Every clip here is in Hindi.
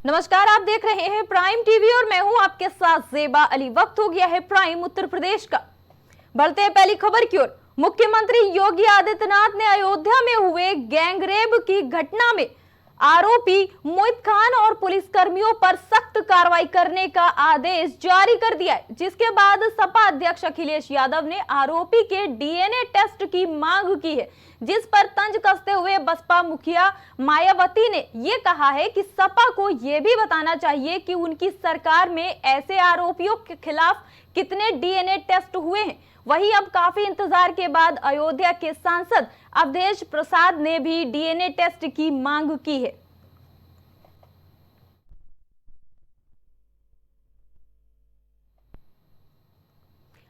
नमस्कार, आप देख रहे हैं प्राइम टीवी और मैं हूं आपके साथ ज़ेबा अली। वक्त हो गया है प्राइम उत्तर प्रदेश का। बढ़ते हैं पहली खबर की ओर। मुख्यमंत्री योगी आदित्यनाथ ने अयोध्या में हुए गैंगरेप की घटना में आरोपी मोहित खान और पुलिसकर्मियों पर सख्त कार्रवाई करने का आदेश जारी कर दिया है, जिसके बाद सपा अध्यक्ष अखिलेश यादव ने आरोपी के डीएनए टेस्ट की मांग की है, जिस पर तंज कसते हुए बसपा मुखिया मायावती ने ये कहा है कि सपा को ये भी बताना चाहिए कि उनकी सरकार में ऐसे आरोपियों के खिलाफ कितने डीएनए टेस्ट हुए हैं। वहीं अब काफी इंतजार के बाद अयोध्या के सांसद अवधेश प्रसाद ने भी डीएनए टेस्ट की मांग की है।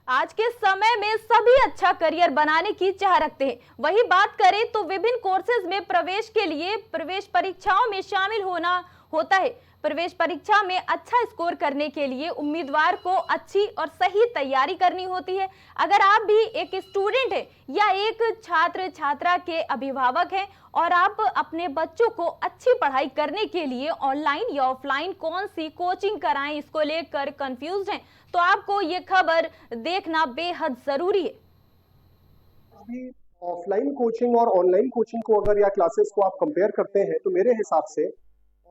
आज के समय में सभी अच्छा करियर बनाने की चाह रखते हैं। वही बात करें तो विभिन्न कोर्सेज में प्रवेश के लिए प्रवेश परीक्षाओं में शामिल होना होता है। प्रवेश परीक्षा में अच्छा स्कोर करने के लिए उम्मीदवार को अच्छी और सही तैयारी करनी होती है। अगर आप भी एक स्टूडेंट हैं या एक छात्र छात्रा के अभिभावक हैं और आप अपने बच्चों को अच्छी पढ़ाई करने के लिए ऑनलाइन या ऑफलाइन कौन सी कोचिंग कराएं, इसको लेकर कंफ्यूज हैं, तो आपको ये खबर देखना बेहद जरूरी है। अभी ऑफलाइन कोचिंग और ऑनलाइन कोचिंग को अगर या क्लासेस को आप कंपेयर करते हैं तो मेरे हिसाब से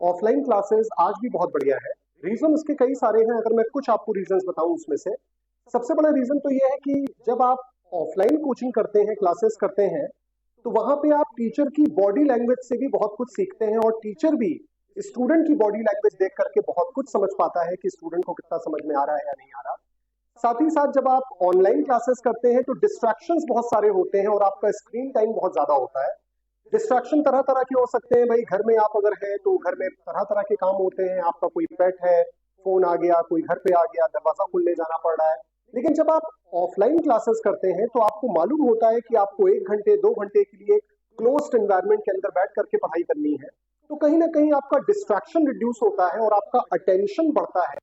ऑफलाइन क्लासेस आज भी बहुत बढ़िया है। रीजन इसके कई सारे हैं, अगर मैं कुछ आपको रीजंस बताऊं उसमें से सबसे बड़ा रीजन तो ये है कि जब आप ऑफलाइन कोचिंग करते हैं, क्लासेस करते हैं, तो वहां पे आप टीचर की बॉडी लैंग्वेज से भी बहुत कुछ सीखते हैं और टीचर भी स्टूडेंट की बॉडी लैंग्वेज देख करके बहुत कुछ समझ पाता है कि स्टूडेंट को कितना समझ में आ रहा है या नहीं आ रहा। साथ ही साथ जब आप ऑनलाइन क्लासेस करते हैं तो डिस्ट्रैक्शंस बहुत सारे होते हैं और आपका स्क्रीन टाइम बहुत ज्यादा होता है। डिस्ट्रैक्शन तरह तरह के हो सकते हैं। भाई घर में आप अगर हैं तो घर में तरह तरह के काम होते हैं, आपका कोई पेट है, फोन आ गया, कोई घर पे आ गया, दरवाजा खोलने जाना पड़ रहा है। लेकिन जब आप ऑफलाइन क्लासेस करते हैं तो आपको मालूम होता है कि आपको 1 घंटे 2 घंटे के लिए क्लोज्ड एनवायरनमेंट के अंदर बैठ करके पढ़ाई करनी है, तो कहीं ना कहीं आपका डिस्ट्रैक्शन रिड्यूस होता है और आपका अटेंशन बढ़ता है।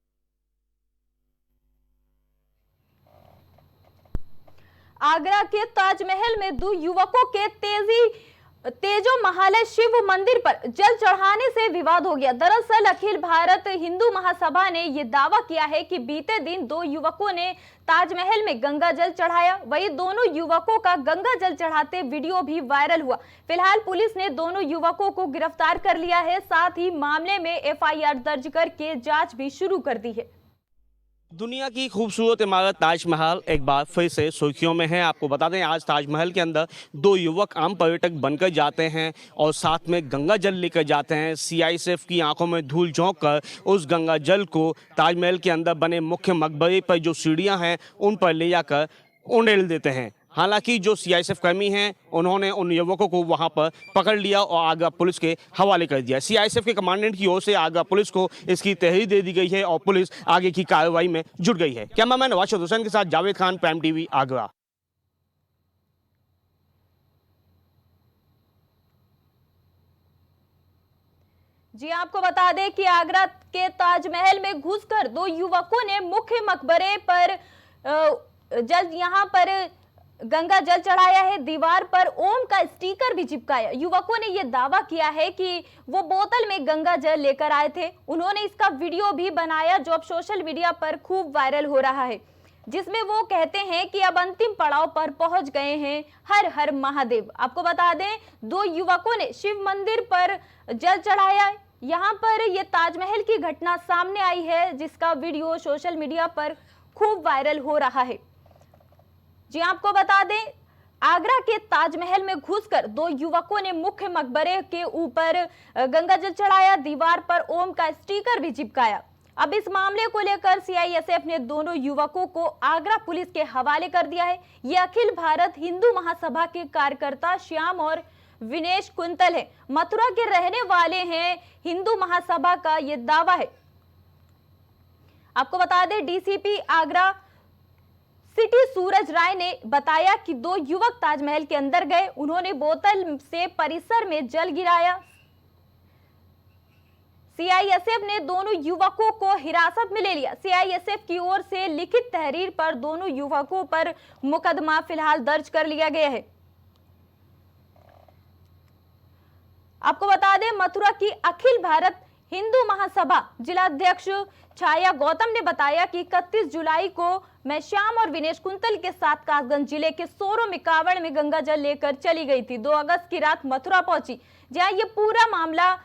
आगरा के ताजमहल में 2 युवकों के तेजो महालय शिव मंदिर पर जल चढ़ाने से विवाद हो गया। दरअसल अखिल भारत हिंदू महासभा ने यह दावा किया है कि बीते दिन 2 युवकों ने ताजमहल में गंगा जल चढ़ाया। वहीं दोनों युवकों का गंगा जल चढ़ाते वीडियो भी वायरल हुआ। फिलहाल पुलिस ने दोनों युवकों को गिरफ्तार कर लिया है, साथ ही मामले में एफआईआर दर्ज करके जांच भी शुरू कर दी है। दुनिया की खूबसूरत इमारत ताजमहल एक बार फिर से सुर्खियों में है। आपको बता दें, आज ताजमहल के अंदर 2 युवक आम पर्यटक बनकर जाते हैं और साथ में गंगा जल लेकर जाते हैं। सीआईएसएफ की आंखों में धूल झोंक कर उस गंगा जल को ताजमहल के अंदर बने मुख्य मकबरे पर जो सीढ़ियां हैं उन पर ले जाकर उंडेल देते हैं। हालांकि जो सीआईएसएफ कर्मी हैं उन्होंने उन युवकों को वहां पर पकड़ लिया और आगरा पुलिस के हवाले कर दिया। सीआईएसएफ के कमांडेंट की ओर से आगरा पुलिस को इसकी तहरीर दे दी गई है और पुलिस आगे की कार्रवाई में जुट गई है। कैमरामैन वाशिद हुसैन के साथ जावेद खान, प्राइम टीवी, आगरा। जी, आपको बता दें कि आगरा के ताजमहल में घुसकर 2 युवकों ने मुख्य मकबरे पर यहां पर गंगा जल चढ़ाया है। दीवार पर ओम का स्टिकर भी चिपकाया। युवकों ने यह दावा किया है कि वो बोतल में गंगा जल लेकर आए थे। उन्होंने इसका वीडियो भी बनाया जो अब सोशल मीडिया पर खूब वायरल हो रहा है, जिसमें वो कहते हैं कि अब अंतिम पड़ाव पर पहुंच गए हैं, हर हर महादेव। आपको बता दें, 2 युवकों ने शिव मंदिर पर जल चढ़ाया। यहाँ पर यह ताजमहल की घटना सामने आई है, जिसका वीडियो सोशल मीडिया पर खूब वायरल हो रहा है। जी, आपको बता दें, आगरा के ताजमहल में घुसकर 2 युवकों ने मुख्य मकबरे के ऊपर गंगा जल चढ़ाया। दीवार पर ओम का स्टिकर भी चिपकाया। अब इस मामले को लेकर सीआईएसएफ ने दोनों युवकों को आगरा पुलिस के हवाले कर दिया है। ये अखिल भारत हिंदू महासभा के कार्यकर्ता श्याम और विनेश कुंतल है, मथुरा के रहने वाले हैं। हिंदू महासभा का ये दावा है। आपको बता दें, डीसीपी आगरा सिटी सूरज राय ने बताया कि 2 युवक ताजमहल के अंदर गए। उन्होंने बोतल से परिसर में जल गिराया। सीआईएसएफ ने दोनों युवकों को हिरासत में ले लिया। सीआईएसएफ की ओर से लिखित तहरीर पर दोनों युवकों पर मुकदमा फिलहाल दर्ज कर लिया गया है। आपको बता दें, मथुरा की अखिल भारत हिंदू महासभा जिलाध्यक्ष छाया गौतम ने बताया कि 31 जुलाई को मैं श्याम और विनेश कुंतल के साथ कासगंज जिले के सोरो में कावड़ में गंगा जल लेकर चली गई थी। 2 अगस्त की रात मथुरा पहुंची, जहां ये पूरा मामला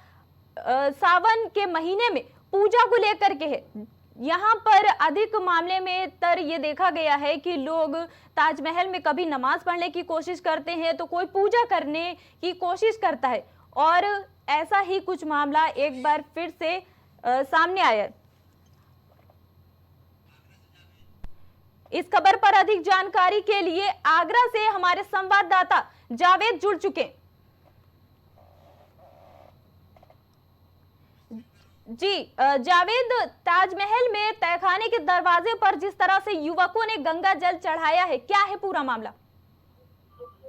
सावन के महीने में पूजा को लेकर के है। यहाँ पर अधिक मामले में ये देखा गया है कि लोग ताजमहल में कभी नमाज पढ़ने की कोशिश करते हैं तो कोई पूजा करने की कोशिश करता है, और ऐसा ही कुछ मामला एक बार फिर से सामने आया। इस खबर पर अधिक जानकारी के लिए आगरा से हमारे संवाददाता जावेद जुड़ चुके हैं। जी जावेद, ताजमहल में तहखाने के दरवाजे पर जिस तरह से युवकों ने गंगा जल चढ़ाया है, क्या है पूरा मामला?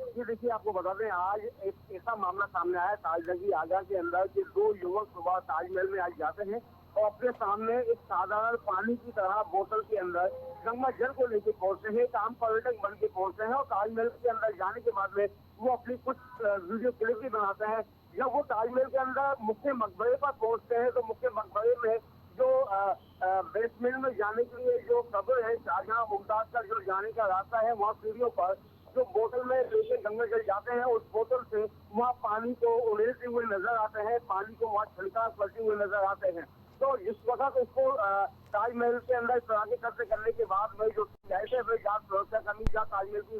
जी देखिए, आपको बता दें आज एक ऐसा मामला सामने आया ताजनगी आगरा के अंदर कि 2 युवक सुबह ताजमहल में आज जाते हैं और अपने सामने एक साधारण पानी की तरह बोतल के अंदर गंगा जल को लेकर पहुंचते हैं। एक आम पर्यटक बन के पहुंचते हैं और ताजमहल के अंदर जाने के बाद में वो अपनी कुछ वीडियो क्लिप भी बनाते हैं। जब वो ताजमहल के अंदर मुख्य मकबरे पर पहुंचते हैं तो मुख्य मकबरे में जो बेसमेंट में जाने के लिए जो कब्र है शाहजहां मुमताज का जो जाने का रास्ता है, वहाँ सीढ़ियों पर जो बोतल में लेके गंगा जल जाते हैं, उस बोतल से वहाँ पानी को उड़ेलते हुए नजर आते हैं, पानी को वहाँ छिड़काव करते हुए नजर आते हैं। तो जिस वक्त उसको ताजमहल के अंदर इस तरह के कब्जे करने के बाद में जो जांच सुरक्षा कर्मी या ताजमहल की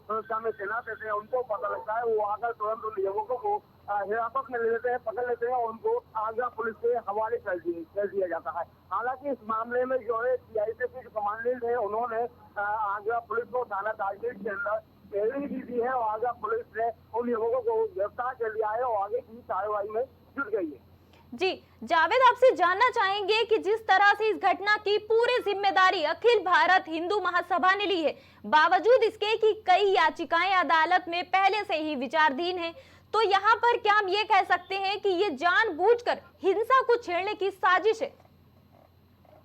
सुरक्षा में तैनात रहते हैं, उनको पता लगता है, वो आकर तुरंत उन युवकों को हिरासत में ले लेते हैं, पकड़ लेते हैं और उनको आगरा पुलिस के हवाले कर दिया जाता है। हालांकि इस मामले में जो है सीआईएसएफ के जो कमांडेंट है, उन्होंने आगरा पुलिस को थाना ताजगंज के अंदर पैरवी भी दी है और आगरा पुलिस ने उन युवकों को गिरफ्तार कर लिया है और आगे की कार्रवाई में जुट गई है। जी जावेद, आपसे जानना चाहेंगे कि जिस तरह से इस घटना की पूरी जिम्मेदारी अखिल भारत हिंदू महासभा ने ली है, बावजूद इसके कि कई याचिकाएं अदालत में पहले से ही विचाराधीन हैं, तो यहाँ पर क्या हम ये कह सकते हैं कि ये जानबूझकर हिंसा को छेड़ने की साजिश है?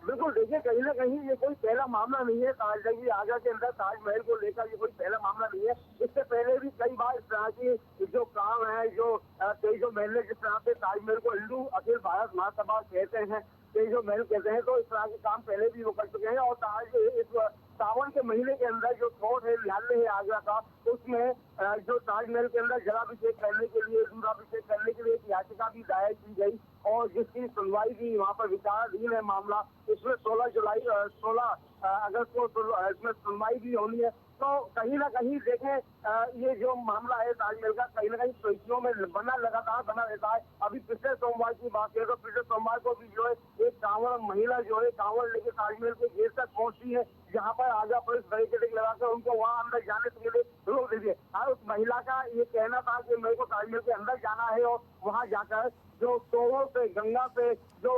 बिल्कुल, देखिए कहीं ना कहीं ये कोई पहला मामला नहीं है। ताजनगी आगरा के अंदर ताजमहल को लेकर ये कोई पहला मामला नहीं है। इससे पहले भी कई बार इस तरह की जो काम है, जो कई जो महल जिस तरह से ताजमहल को हिंदू अखिल भारत महासभा कहते हैं, कई जो महल कहते हैं, तो इस तरह के काम पहले भी वो कर चुके हैं। और इस सावन के महीने के अंदर जो कोर्ट है न्यायालय है आगरा का, उसमें जो ताजमहल के अंदर जलाभिषेक करने के लिए, दूधाभिषेक करने के लिए एक याचिका भी दायर की गई और जिसकी सुनवाई भी वहाँ पर विचाराधीन है मामला। इसमें 16 अगस्त को इसमें सुनवाई भी होनी है। तो कहीं ना कहीं देखें ये जो मामला है ताजमहल का, कहीं ना कहीं सुर्खियों में लगातार बना रहता है। अभी पिछले सोमवार की बात करें तो पिछले सोमवार को भी जो है एक कांवड़ महिला जो है कांवड़ लेके ताजमहल के गेट तक पहुंची है, जहां पर आगरा पुलिस बैरिकेडिंग लगाकर उनको वहां अंदर जाने के लिए रोक दी है। उस महिला का ये कहना था कि मेरे को ताजमहल के अंदर जाना है और वहां जाकर जो सोरों से गंगा से जो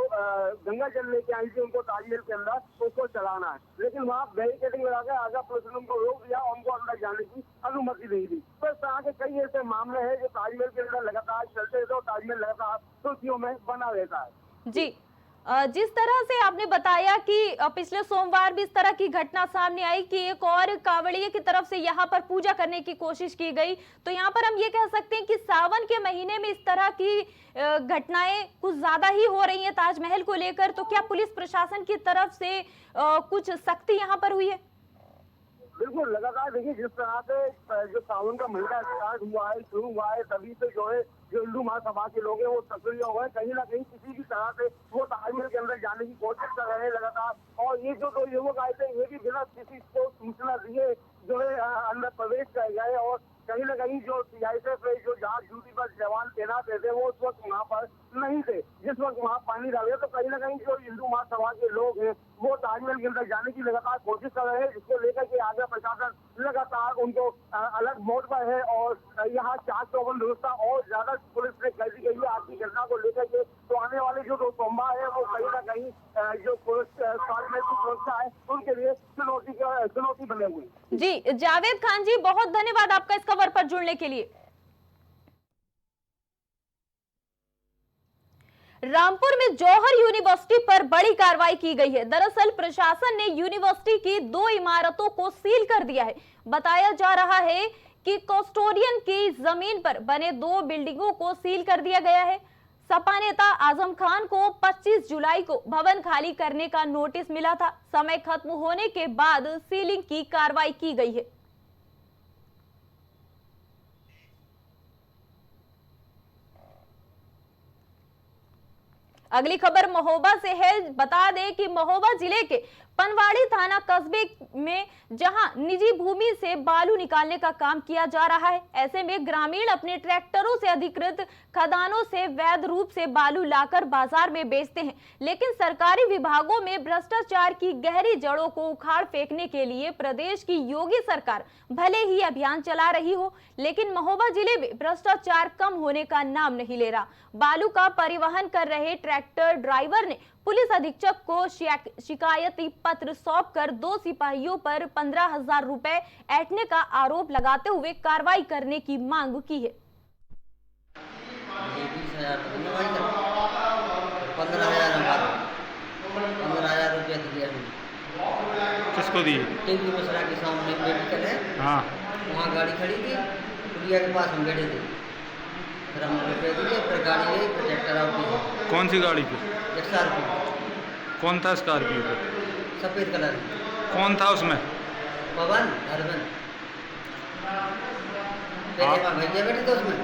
गंगा जल लेके आई थी उनको ताजमहल के अंदर उसको चलाना है, लेकिन वहाँ बैरिकेडिंग लगाकर आगरा पुलिस ने उनको रोक दिया, उनको अंदर जाने की अनुमति नहीं दी। तो इस तरह के कई ऐसे मामले हैं जो ताजमहल के अंदर लगातार चलते रहते और ताजमहल लगातार सुर्खियों में बना रहता है। जी जिस तरह से आपने बताया कि पिछले सोमवार भी इस तरह की घटना सामने आई कि एक और कांवड़िये की तरफ से यहाँ पर पूजा करने की कोशिश की गई, तो यहाँ पर हम ये कह सकते हैं कि सावन के महीने में इस तरह की घटनाएं कुछ ज्यादा ही हो रही हैं ताजमहल को लेकर। तो क्या पुलिस प्रशासन की तरफ से कुछ सख्ती यहाँ पर हुई है? बिल्कुल, लगातार देखिए जिस तरह से जो सावन का महीना स्टार्ट हुआ है, शुरू हुआ है, तभी से जो है जो हिंदू महासभा के लोग हैं वो सक्रिय हुए हैं। कहीं ना कहीं किसी भी तरह से वो ताजमहल के अंदर जाने की कोशिश कर रहे हैं लगातार। और ये जो 2 युवक आए थे, ये भी बिना किसी को सूचना दिए जो है अंदर प्रवेश कर गए और कहीं ना कहीं जो सीआईएसएफ जो जांच ड्यूटी पर जवान तैनात रहते वो उस वक्त वहाँ पर नहीं थे जिस वक्त वहाँ पानी डाले। तो कहीं ना कहीं जो हिंदू महासभा के लोग हैं वो ताजमहल के अंदर जाने की लगातार कोशिश कर रहे हैं, जिसको लेकर के आगरा प्रशासन लगातार उनको अलग मोड पर है और यहाँ चाक चौबंद व्यवस्था और ज्यादा पुलिस ने कर दी गई है आज की घटना को लेकर के। तो आने वाले जो 2 सोमवार है वो कहीं ना कहीं जो पुलिस ताजमहल की सुरक्षा है उनके लिए चुनौती बने हुई। जी जावेद खान जी, बहुत धन्यवाद आपका इस खबर पर जुड़ने के लिए। रामपुर में जौहर यूनिवर्सिटी पर बड़ी कार्रवाई की गई है। दरअसल प्रशासन ने यूनिवर्सिटी की 2 इमारतों को सील कर दिया है। बताया जा रहा है कि कस्टोडियन की जमीन पर बने 2 बिल्डिंगों को सील कर दिया गया है। सपा नेता आजम खान को 25 जुलाई को भवन खाली करने का नोटिस मिला था। समय खत्म होने के बाद सीलिंग की कार्रवाई की गई है। अगली खबर महोबा से है। बता दें कि महोबा जिले के पनवाड़ी थाना कस्बे में जहां निजी भूमि से बालू निकालने का काम किया जा रहा है, ऐसे में ग्रामीण अपने ट्रैक्टरों से अधिकृत खदानों से वैध रूप से बालू लाकर बाजार में बेचते हैं। लेकिन सरकारी विभागों में भ्रष्टाचार की गहरी जड़ों को उखाड़ फेंकने के लिए प्रदेश की योगी सरकार भले ही अभियान चला रही हो, लेकिन महोबा जिले में भ्रष्टाचार कम होने का नाम नहीं ले रहा। बालू का परिवहन कर रहे ट्रैक्टर ड्राइवर ने पुलिस अधीक्षक को शिकायती पत्र सौंपकर 2 सिपाहियों पर 15,000 रुपए ऐंठने का आरोप लगाते हुए कार्रवाई करने की मांग की है। 15,000 रुपया दिया किसको दिए? टिंकी मसरा के सामने मेडिकल है, हाँ, वहाँ गाड़ी खड़ी थी, पुलिया के पास हम बैठे थे। फिर हमने रुपये दिए, फिर गाड़ी गई, फिर ट्रैक्टर आउट किया। कौन सी गाड़ी पे? 100 रुपये। कौन था स्कॉर्पियो पे? सफ़ेद कलर कौन था उसमें? पवन हरबन भैया बैठे थे उसमें,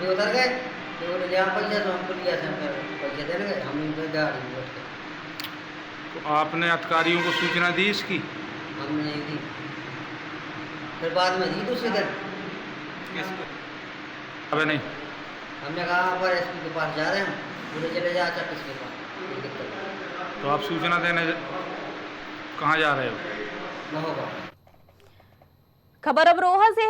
जो उतर गए तो बोले जहाँ पैसा तो हम पुलिया से पैसे देने गए, हम इनके गाड़ी में बैठ गए। तो आपने अधिकारियों को सूचना दी इसकी? हमने नहीं दी, फिर बाद में दी दूसरे दिन। अबे नहीं, हमने कहा पर एसपी के पास जा रहे हैं, पूरे चले जा अच्छा किसके पास, कोई दिक्कत नहीं। तो आप सूचना देने कहाँ जा रहे हो? महोबा। खबर अब रोहा से है।